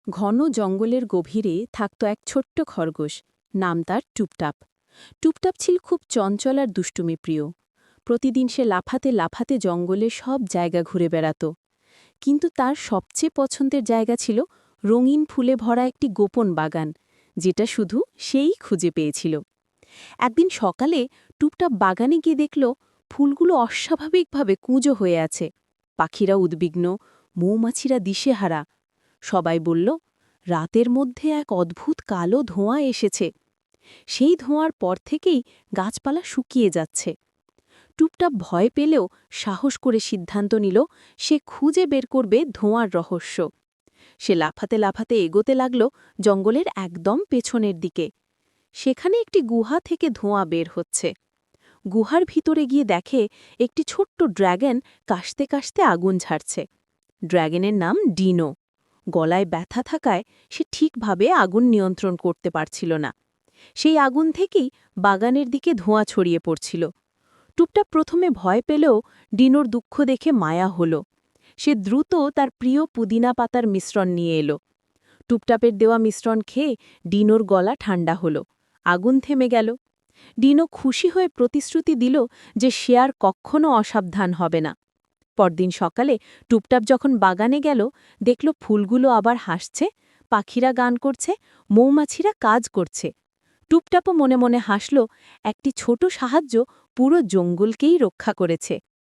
ঘন জঙ্গলের গভীরে থাকত এক ছোট্ট খরগোশ, নাম তার টুপটাপ। টুপটাপ ছিল খুব চঞ্চল আর দুষ্টুমিপ্রিয়। প্রতিদিন সে লাফাতে লাফাতে জঙ্গলের সব জায়গা ঘুরে বেড়াত। কিন্তু তার সবচেয়ে পছন্দের জায়গা ছিল রঙিন ফুলে ভরা একটি গোপন বাগান, যেটা শুধু সেই খুঁজে পেয়েছিল। একদিন সকালে টুপটাপ বাগানে গিয়ে দেখল ফুলগুলো অস্বাভাবিকভাবে কুঁজো হয়ে আছে। পাখিরা উদ্বিগ্ন, মৌমাছিরা দিশেহারা। সবাই বলল, রাতের মধ্যে এক অদ্ভুত কালো ধোঁয়া এসেছে। সেই ধোঁয়ার পর থেকেই গাছপালা শুকিয়ে যাচ্ছে। টুপটাপ ভয় পেলেও সাহস করে সিদ্ধান্ত নিল সে খুঁজে বের করবে ধোঁয়ার রহস্য। সে লাফাতে লাফাতে এগোতে লাগল জঙ্গলের একদম পেছনের দিকে। সেখানে একটি গুহা থেকে ধোঁয়া বের হচ্ছে। গুহার ভিতরে গিয়ে দেখে একটি ছোট্ট ড্র্যাগন কাশতে কাশতে আগুন ঝাড়ছে। ড্র্যাগনের নাম ডিনো। গলায় ব্যথা থাকায় সে ঠিকভাবে আগুন নিয়ন্ত্রণ করতে পারছিল না। সেই আগুন থেকেই বাগানের দিকে ধোঁয়া ছড়িয়ে পড়ছিল। টুপটাপ প্রথমে ভয় পেলেও ডিনোর দুঃখ দেখে মায়া হল। সে দ্রুত তার প্রিয় পুদিনা পাতার মিশ্রণ নিয়ে এলো। টুপটাপের দেওয়া মিশ্রণ খেয়ে ডিনোর গলা ঠান্ডা হল, আগুন থেমে গেল। ডিনো খুশি হয়ে প্রতিশ্রুতি দিল যে সে আর কখনো অসাবধান হবে না। পরদিন সকালে টুপটাপ যখন বাগানে গেল, দেখল ফুলগুলো আবার হাসছে, পাখিরা গান করছে, মৌমাছিরা কাজ করছে। টুপটাপও মনে মনে হাসল, একটি ছোট সাহায্য পুরো জঙ্গলকেই রক্ষা করেছে।